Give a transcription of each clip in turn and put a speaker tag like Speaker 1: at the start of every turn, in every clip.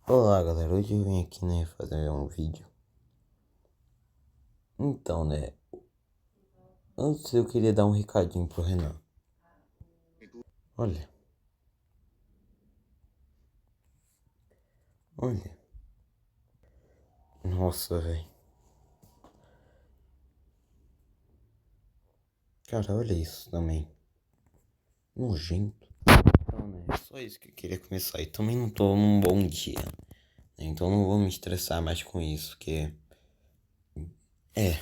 Speaker 1: Olá galera, hoje eu vim aqui fazer um vídeo. Então antes eu queria dar um recadinho pro Renan. Olha, olha, nossa velho, cara, olha isso também, nojento. Então só isso que eu queria começar. E também não tô num bom dia, né? Então não vou me estressar mais com isso, que é.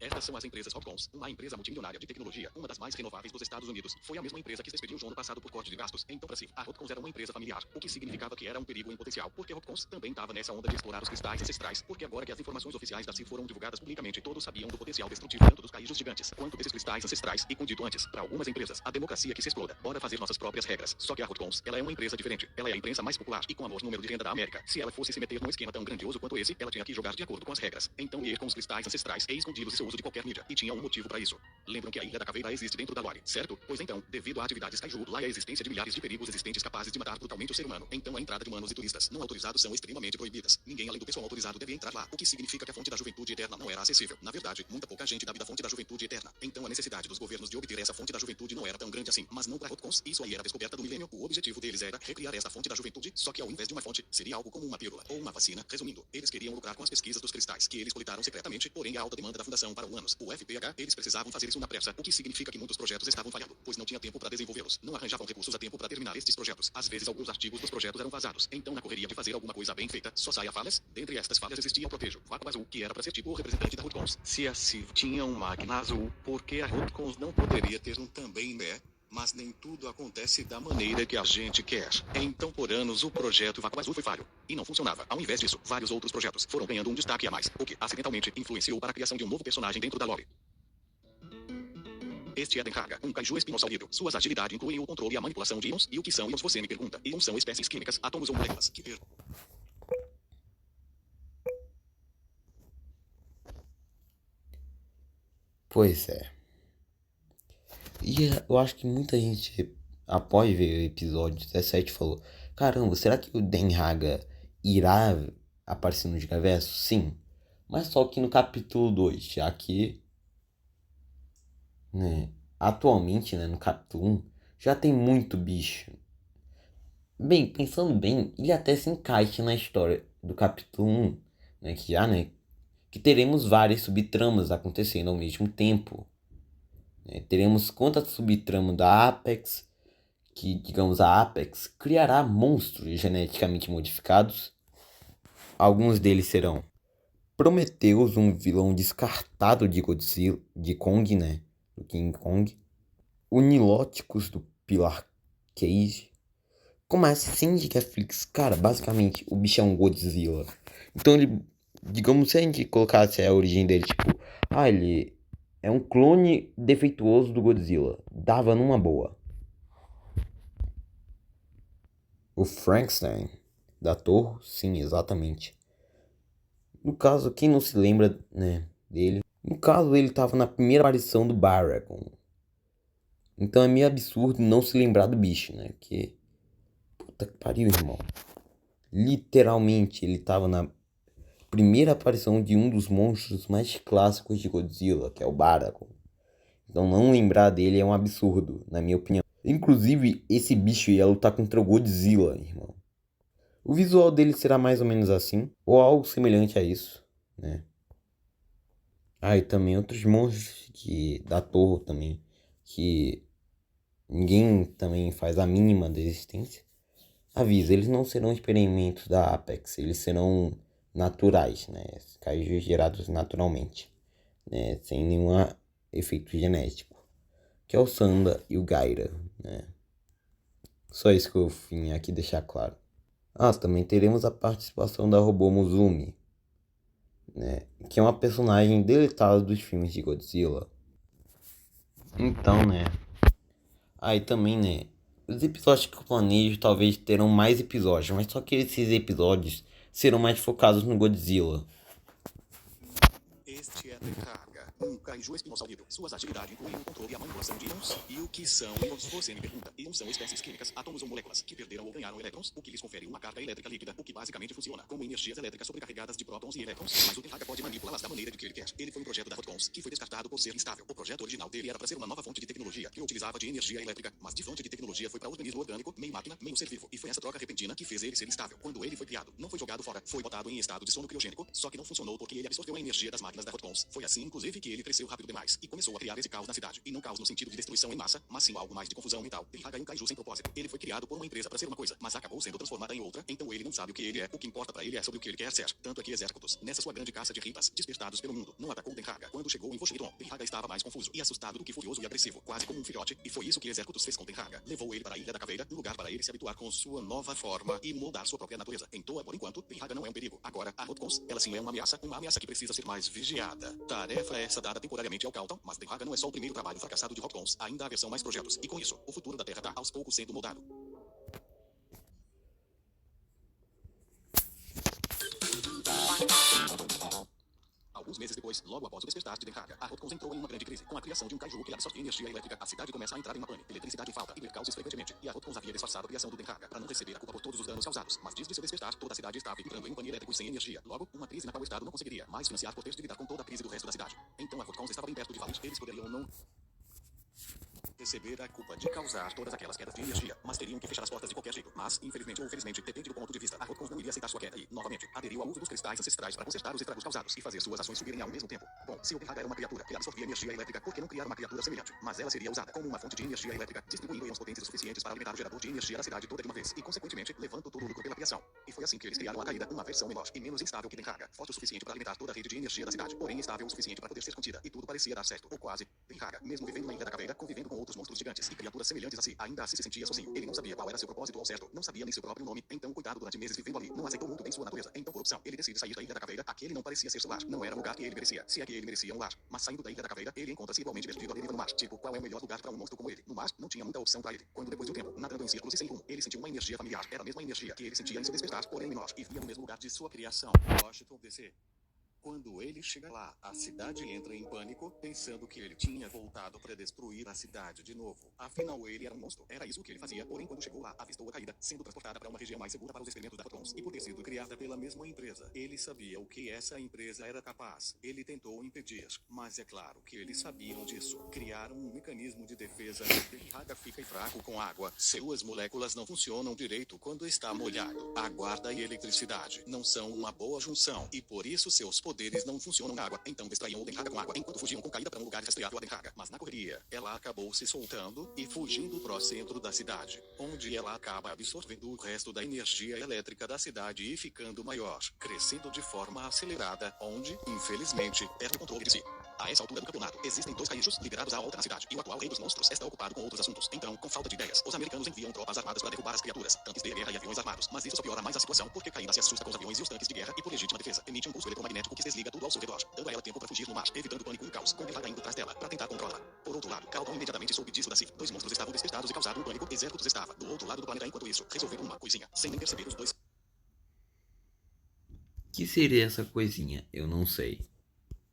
Speaker 2: Estas são as empresas Hopkins, uma empresa multimilionária de tecnologia, uma das mais renováveis dos Estados Unidos. Foi a mesma empresa que se despediu João no passado por corte de gastos. Então, para si, a Hopkins era uma empresa familiar, o que significava que era um perigo em potencial, porque Hopkins também estava nessa onda de explorar os cristais ancestrais, porque agora que as informações oficiais da CIF foram divulgadas publicamente, todos sabiam do potencial destrutivo tanto dos caijos gigantes, quanto desses cristais ancestrais, e como dito antes, para algumas empresas, a democracia que se exploda, bora fazer nossas próprias regras. Só que a Hopkins, ela é uma empresa diferente, ela é a imprensa mais popular e com a maior número de renda da América. Se ela fosse se meter num esquema tão grandioso quanto esse, ela tinha que jogar de acordo com as regras. Então ir com os cristais ancestrais e escondidos e seu uso de qualquer mídia, e tinha um motivo para isso. Lembram que a Ilha da Caveira existe dentro da Lore, certo? Pois então, devido a atividades kaiju, lá é a existência de milhares de perigos existentes capazes de matar brutalmente o ser humano. Então a entrada de humanos e turistas não autorizados são extremamente proibidas. Ninguém além do pessoal autorizado deve entrar lá, o que significa que a fonte da juventude eterna não era acessível. Na verdade, muita pouca gente da fonte da juventude eterna. Então a necessidade dos governos de obter essa fonte da juventude não era tão grande assim. Mas não para Hopkins, isso aí era a descoberta do milênio. O objetivo deles era recriar essa fonte da juventude, só que ao invés de uma fonte, seria algo como uma pílula ou uma vacina. Resumindo, eles queriam lucrar com as pesquisas dos cristais, que eles coletaram secretamente, porém a alta demanda da Fundação para Humanos, o FPH, eles precisavam fazer isso na pressa, o que significa que muitos projetos estavam falhando, pois não tinha tempo para desenvolvê-los, não arranjavam recursos a tempo para terminar estes projetos. Às vezes alguns artigos dos projetos eram vazados, então na correria de fazer alguma coisa bem feita, só saia falhas. Dentre estas falhas existia o Protejo, Vácuo Azul, que era para ser tipo o representante da Hotcons. Se a CIV tinha um Magna Azul, por que a Hotcons não poderia ter um também, né? Mas nem tudo acontece da maneira que a gente quer. Então, por anos, o projeto Vácuo Azul foi falho e não funcionava. Ao invés disso, vários outros projetos foram ganhando um destaque a mais, o que, acidentalmente, influenciou para a criação de um novo personagem dentro da lore. Este é Denraga, um kaiju espinossauro. Suas agilidades incluem o controle e a manipulação de íons. E o que são íons, você me pergunta? Íons são espécies químicas, átomos ou moléculas que
Speaker 1: Pois é. E eu acho que muita gente, após ver o episódio 17, falou: caramba, será que o Den Haga irá aparecer no Gigaverso? Sim. Mas só que no capítulo 2, já que, atualmente, no capítulo 1, já tem muito bicho. Bem, pensando bem, ele até se encaixa na história do capítulo 1, que teremos várias subtramas acontecendo ao mesmo tempo. Teremos conta subtrama da Apex, que, digamos, a Apex criará monstros geneticamente modificados. Alguns deles serão Prometheus, um vilão descartado de Godzilla, de Kong, do King Kong. O Nilóticos do Pilar Cage. Como é assim, Netflix? Cara, basicamente o bicho é um Godzilla. Então ele, digamos, se a gente colocasse a origem dele, tipo, ele é um clone defeituoso do Godzilla. Dava numa boa. O Frankenstein da Torre, sim, exatamente. No caso, quem não se lembra, dele? No caso, ele tava na primeira aparição do Baragon. Então é meio absurdo não se lembrar do bicho, Que puta que pariu, irmão. Literalmente, ele tava na primeira aparição de um dos monstros mais clássicos de Godzilla, que é o Baragon. Então não lembrar dele é um absurdo, na minha opinião. Inclusive, esse bicho ia lutar contra o Godzilla, irmão. O visual dele será mais ou menos assim, ou algo semelhante a isso, e também outros monstros da torre também, que ninguém também faz a mínima da existência. Avisa, eles não serão experimentos da Apex, eles serão naturais, Kaijus gerados naturalmente, sem nenhum efeito genético, que é o Sanda e o Gaira, Só isso que eu vim aqui deixar claro. Também teremos a participação da robô Muzumi, que é uma personagem deletada dos filmes de Godzilla. Então, Aí também, os episódios que eu planejo talvez terão mais episódios, mas só que esses episódios serão mais focados no Godzilla.
Speaker 2: Este é Denraga, Um kaiju espinossauro. Suas atividades incluem o controle e a manipulação de íons. E o que são íons? Você me pergunta. Íons são espécies químicas, átomos ou moléculas, que perderam ou ganharam elétrons, o que lhes confere uma carga elétrica líquida, o que basicamente funciona como energias elétricas sobrecarregadas de prótons e elétrons, mas o Tenhaga pode manipulá-las da maneira de que ele quer. Ele foi um projeto da Hotcons, que foi descartado por ser instável. O projeto original dele era para ser uma nova fonte de tecnologia, que utilizava de energia elétrica, mas de fonte de tecnologia foi para organismo orgânico, meio máquina, meio ser vivo, e foi essa troca repentina que fez ele ser instável. Quando ele foi criado, não foi jogado fora, foi botado em estado de sono criogênico, só que não funcionou porque ele absorveu a energia das máquinas da Hotcons. Foi assim, inclusive, que ele cresceu rápido demais e começou a criar esse caos na cidade. E não caos no sentido de destruição em massa, mas sim algo mais de confusão mental. Tenhaga é um kaiju sem propósito. Ele foi criado por uma empresa para ser uma coisa, mas acabou sendo transformada em outra, então ele não sabe o que ele é. O que importa para ele é sobre o que ele quer ser. Tanto é que exércitos, nessa sua grande caça de ripas, despertados pelo mundo, não atacou Tenhaga. Quando chegou em Washington, Tenhaga estava mais confuso e assustado do que furioso e agressivo, quase como um filhote, e foi isso que exércitos fez com Tenhaga. Levou ele para a Ilha da Caveira, um lugar para ele se habituar com sua nova forma e mudar sua própria natureza. Então, por enquanto, Tenhaga não é um perigo. Agora, a Hotcons, ela sim é uma ameaça que precisa ser mais vigiada. Tarefa essa dada temporariamente ao Calton, mas Tenhaga não é só o primeiro trabalho fracassado de Hotcons, ainda há versão mais projetos, e com isso, o futuro da Terra está aos poucos sendo moldado. Alguns meses depois, logo após o despertar de Tenhaga, a Hotcons entrou em uma grande crise, com a criação de um kaiju que absorve energia elétrica. A cidade começa a entrar em uma pane, eletricidade em falta e blackouts frequentemente, e a Hotcons havia disfarçado a criação do Tenhaga para não receber a culpa por todos os danos causados. Mas desde seu despertar, toda a cidade estava entrando em um pane elétrico sem energia. Logo, uma crise na qual o Estado não conseguiria mais financiar por ter de lidar com toda a crise do resto da cidade. Então a Hotcons estava bem perto de falir. Eles poderiam não receber a culpa de causar todas aquelas quedas de energia, mas teriam que fechar as portas de qualquer jeito. Mas, infelizmente ou felizmente, depende do ponto de vista, a Hotcons não iria aceitar sua queda e, novamente, aderiu ao uso dos cristais ancestrais para consertar os estragos causados e fazer suas ações subirem ao mesmo tempo. Bom, se o Tenhaga era uma criatura que absorvia energia elétrica, por que não criar uma criatura semelhante? Mas ela seria usada como uma fonte de energia elétrica, distribuindo íons potentes o suficientes para alimentar o gerador de energia da cidade toda de uma vez e, consequentemente, levando todo o lucro pela criação. E foi assim que eles criaram a Caída, uma versão menor e menos instável que Tenhaga, forte o suficiente para alimentar toda a rede de energia da cidade, porém estável o suficiente para poder ser contida, e tudo parecia dar certo, ou quase. Tenhaga, mesmo vivendo na Ilha da Caveira, convivendo com outros monstros gigantes e criaturas semelhantes a si, ainda assim se sentia sozinho. Ele não sabia qual era seu propósito ao certo, não sabia nem seu próprio nome, então, coitado, durante meses vivendo ali, não aceitou muito bem sua natureza. Então, por opção, ele decide sair da Ilha da Caveira. Aquele não parecia ser seu lar, não era o lugar que ele merecia, se é que ele merecia um lar. Mas saindo da Ilha da Caveira, ele encontra-se igualmente perdido à deriva no mar. Tipo, qual é o melhor lugar para um monstro como ele? No mar, não tinha muita opção para ele. Quando depois de um tempo, nadando em círculos e sem rumo, ele sentiu uma energia familiar. Era a mesma energia que ele sentia em seu despertar, porém menor, e via no mesmo lugar de sua criação, Washington DC. Quando ele chega lá, a cidade entra em pânico, pensando que ele tinha voltado para destruir a cidade de novo. Afinal, ele era um monstro. Era isso que ele fazia. Porém, quando chegou lá, avistou a Caída, sendo transportada para uma região mais segura para os experimentos da Hotcons. E por ter sido criada pela mesma empresa, ele sabia o que essa empresa era capaz. Ele tentou impedir, mas é claro que eles sabiam disso. Criaram um mecanismo de defesa. Tenhaga fica fraco com água. Suas moléculas não funcionam direito quando está molhado. A guarda e eletricidade não são uma boa junção, e por isso seus poderes não funcionam na água. Então distraíam o Tenhaga com água, enquanto fugiam com Caída para um lugar rastreável a Tenhaga. Mas na correria, ela acabou se soltando e fugindo pro centro da cidade, onde ela acaba absorvendo o resto da energia elétrica da cidade e ficando maior, crescendo de forma acelerada, onde, infelizmente, perde o controle de si. A essa altura do campeonato, existem 2 kaijus liderados à outra na cidade, e o atual rei dos monstros está ocupado com outros assuntos. Então, com falta de ideias, os americanos enviam tropas armadas para derrubar as criaturas, tanques de guerra e aviões armados. Mas isso só piora mais a situação, porque Caída se assusta com os aviões e os tanques de guerra e, por legítima defesa, emite um pulso eletromagnético que desliga tudo ao seu redor, dando a ela tempo para fugir no mar, evitando pânico e caos, com Tenhaga indo atrás dela para tentar controlá-la. Por outro lado, Calton imediatamente soube disso da Sif. 2 monstros estavam despertados e causaram um pânico. Exércitos estava do outro lado do planeta enquanto isso, resolvendo uma coisinha, sem nem perceber os dois.
Speaker 1: Que seria essa coisinha? Eu não sei.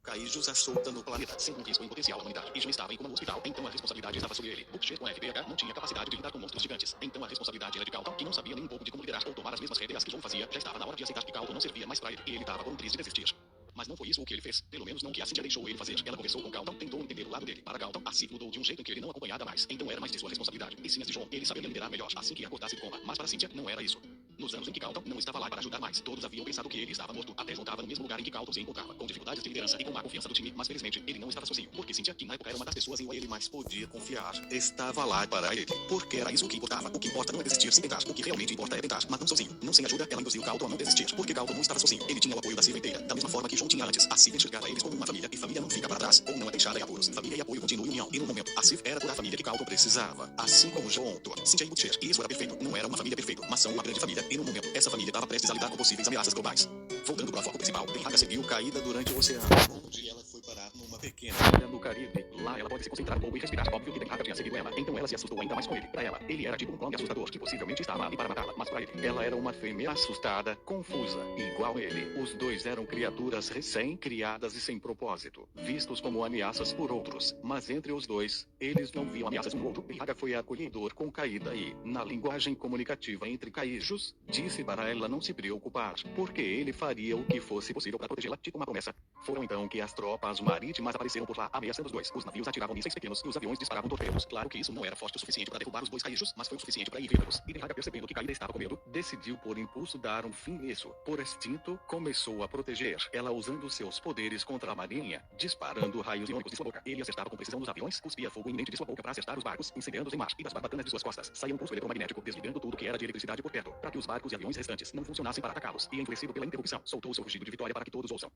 Speaker 2: Kaijus assolta no planeta, sem um risco em potencial à humanidade. E John estava em coma no hospital, então a responsabilidade estava sobre ele. Butcher com FBH não tinha capacidade de lidar com monstros gigantes. Então a responsabilidade era de Calton, que não sabia nem um pouco de como liderar ou tomar as mesmas rédeas que John fazia. Já estava na hora de aceitar que Calton não servia mais para ele, e ele estava com um triz de desistir. Mas não foi isso o que ele fez, pelo menos não que a Cynthia deixou ele fazer. Ela conversou com Calton, tentou entender o lado dele. Para Calton, a Sif mudou de um jeito em que ele não acompanhava mais, então era mais de sua responsabilidade. E sim as de John, ele saberia liderar melhor assim que acordasse do coma. Mas para Cynthia, não era isso. Nos anos em que Calton não estava lá para ajudar mais, todos haviam pensado que ele estava morto. Até John estava no mesmo lugar em que Calton se encontrava, com dificuldades de liderança e com má confiança do time. Mas felizmente, ele não estava sozinho, porque Cynthia, que na época era uma das pessoas em que ele mais podia confiar, estava lá para ele. Porque era isso que importava. O que importa não é desistir sem tentar. O que realmente importa é tentar, mas não sozinho. Não sem ajuda, ela induziu Calton a não desistir, porque Calton não estava sozinho. Ele tinha o apoio da Sif inteira, da mesma forma que John tinha antes. A Sif enxergava eles como uma família, e família não fica para trás, ou não é deixada em apuros. Família e apoio continuam em união. E no momento, a Sif era toda a família que Calton precisava. Assim como John, Thor, Cynthia e Butcher. E isso era perfeito. Não era uma família perfeita, mas são uma grande família. E no momento, essa família estava prestes a lidar com possíveis ameaças globais. Voltando para o foco principal, Tenhaga seguiu Caída durante o oceano, onde ela foi para morar numa pequena ilha no Caribe. Lá ela pode se concentrar um pouco e respirar. Óbvio que Denhaga tinha seguido ela, então ela se assustou ainda mais com ele. Pra ela, ele era tipo um clone assustador que possivelmente estava ali para matá-la, mas pra ele, ela era uma fêmea assustada, confusa, igual ele. Os dois eram criaturas recém-criadas e sem propósito, vistos como ameaças por outros, mas entre os dois, eles não viam ameaças um no outro. Denhaga foi acolhedor com Kaida e, na linguagem comunicativa entre Kaijus, disse para ela não se preocupar, porque ele faria o que fosse possível para protegê-la, tipo uma promessa. Foram então que as tropas marítimas apareceram por lá, ameaçando os dois. Os navios atiravam mísseis pequenos e os aviões disparavam torpedos. Claro que isso não era forte o suficiente para derrubar os dois Kaijus, mas foi o suficiente para irritá-los. E Denhaga, percebendo que Kaida estava com medo, decidiu por impulso dar um fim nisso. Por instinto, começou a proteger ela usando seus poderes contra a marinha, disparando raios iônicos de sua boca. Ele acertava com precisão nos aviões, cuspia fogo iminente de sua boca para acertar os barcos, incendiando-os em mar, e das barbatanas de suas costas saía um pulso eletromagnético, desligando tudo que era de eletricidade por perto, para que os barcos e aviões restantes não funcionassem para atacá-los. E enfurecido pela interrupção, soltou seu rugido de vitória para que todos ouçam.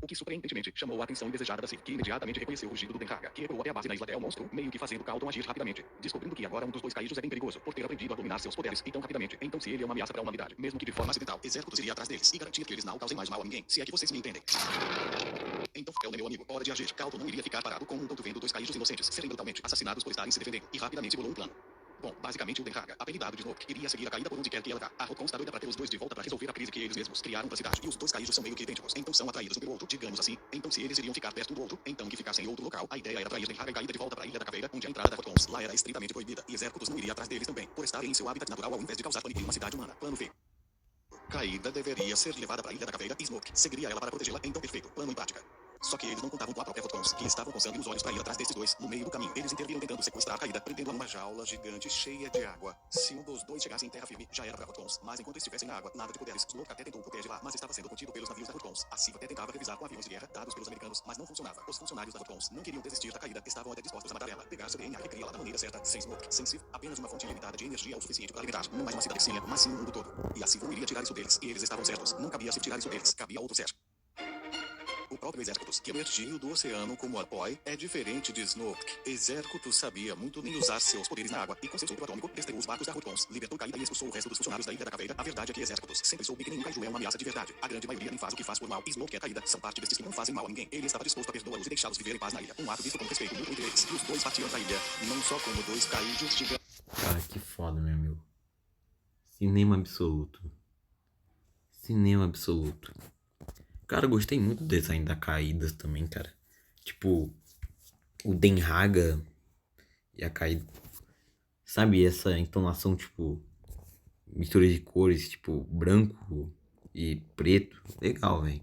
Speaker 2: O que surpreendentemente chamou a atenção indesejada da Sif, que imediatamente reconheceu o rugido do Denhaga, que recuou até a base na isla Del Monstro, meio que fazendo Carlton agir rapidamente, descobrindo que agora um dos dois Kaijus é bem perigoso, por ter aprendido a dominar seus poderes e tão rapidamente. Então se ele é uma ameaça para a humanidade, mesmo que de forma acidental, Exércitos iria atrás deles e garantir que eles não causem mais mal a ninguém, se é que vocês me entendem. Então, meu amigo, hora de agir. Carlton não iria ficar parado como um tonto vendo dois Kaijus inocentes serem brutalmente assassinados por estarem se defendendo, e rapidamente bolou um plano. Bom, basicamente o Denhaga, apelidado de Snoke, iria seguir a Kaida por onde quer que ela vá. A Rotkon está doida para ter os dois de volta para resolver a crise que eles mesmos criaram pra cidade. E os dois Kaijus são meio que idênticos, então são atraídos um pelo outro, digamos assim. Então se eles iriam ficar perto um do outro, então que ficassem em outro local. A ideia era trair Denhaga e Kaida de volta para a Ilha da Caveira, onde a entrada da Rotkons lá era estritamente proibida. E Exércitos não iria atrás deles também, por estarem em seu hábitat natural ao invés de causar pânico em uma cidade humana. Plano V. Kaida deveria ser levada para a Ilha da Caveira e Snoke seguiria ela para protegê-la, então perfeito. Plano em prática. Só que eles não contavam com a própria Rotkons, que estavam com sangue nos olhos para ir atrás desses dois. No meio do caminho, eles interviram tentando sequestrar a Kaida, prendendo-a numa jaula gigante cheia de água. Se um dos dois chegasse em terra firme, já era para Rotkons, mas enquanto estivessem na água, nada de poderes. Snoke até tentou proteger lá, mas estava sendo contido pelos navios da Rotkons. A Sif até tentava revisar com aviões de guerra dados pelos americanos, mas não funcionava. Os funcionários da Rotkons não queriam desistir da Kaida, estavam até dispostos a matar ela, pegar seu DNA e criá-la da maneira certa, sem Snoke, sem Sif, apenas uma fonte limitada de energia o suficiente para alimentar, não mais uma cidadezinha, mas sim o mundo todo. E a Sif não iria tirar isso deles, e eles estavam certos. Não cabia a Sif tirar isso deles, cabia outro ser. O próprio Exércitos, que emergiu do oceano como apoio, é diferente de Snoke. Exércitos sabia muito nem usar seus poderes na água, e com seu sopro atômico, desterrou os barcos da Rotkons, libertou Kaida e expulsou o resto dos funcionários da Ilha da Caveira. A verdade é que Exércitos sempre soube que nenhum Kaiju é uma ameaça de verdade. A grande maioria nem faz o que faz por mal. Snoke e a Kaida são parte desses que não fazem mal a ninguém. Ele estava disposto a perdoá-los e deixá-los viver em paz na ilha. Um ato visto com respeito mútuo entre eles. E os dois partiam pra ilha, não só como dois Kaijus gigantes.
Speaker 1: Cara, que foda, meu amigo. Cinema absoluto. Cinema absoluto. Cara, eu gostei muito do design da Kaida também, cara. Tipo, o Denhaga e a Kaida. Sabe, essa entonação, tipo, mistura de cores, tipo, branco e preto. Legal, velho.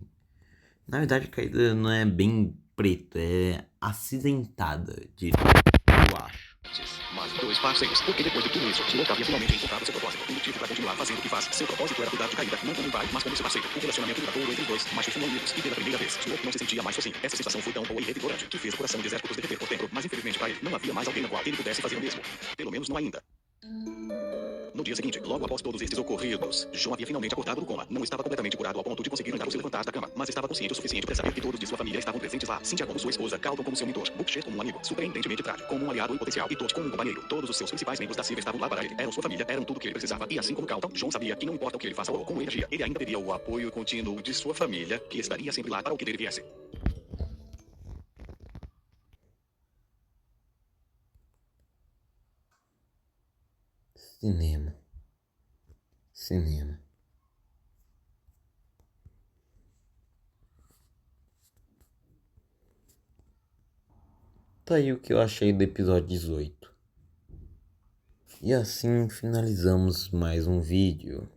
Speaker 1: Na verdade, a Kaida não é bem preto, é acinzentada, diria. Eu acho.
Speaker 2: Mas dois parceiros, porque depois de tudo isso, Snoke havia finalmente encontrado seu propósito, um motivo para continuar fazendo o que faz. Seu propósito era cuidar de Kaida, não como um pai, mas como seu parceiro. O relacionamento duradouro entre os dois, mas foram unidos, e pela primeira vez, Snoke não se sentia mais sozinho. Essa sensação foi tão boa e revigorante, que fez o coração de Exércitos derreter por dentro, mas infelizmente para ele, não havia mais alguém na qual ele pudesse fazer o mesmo. Pelo menos não ainda. No dia seguinte, logo após todos estes ocorridos, Jon havia finalmente acordado do coma. Não estava completamente curado ao ponto de conseguir andar ou se levantar da cama, mas estava consciente o suficiente para saber que todos de sua família estavam presentes lá. Cynthia como sua esposa, Carlton como seu mentor, Bookshare como um amigo, surpreendentemente prático, como um aliado em potencial, e todos como um companheiro. Todos os seus principais membros da Sif estavam lá para ele. Eram sua família, eram tudo o que ele precisava. E assim como Carlton, Jon sabia que não importa o que ele faça ou como ele agia, ele ainda teria o apoio contínuo de sua família, que estaria sempre lá para o que dele viesse.
Speaker 1: Cinema. Cinema. Tá aí o que eu achei do episódio 18. E assim finalizamos mais um vídeo.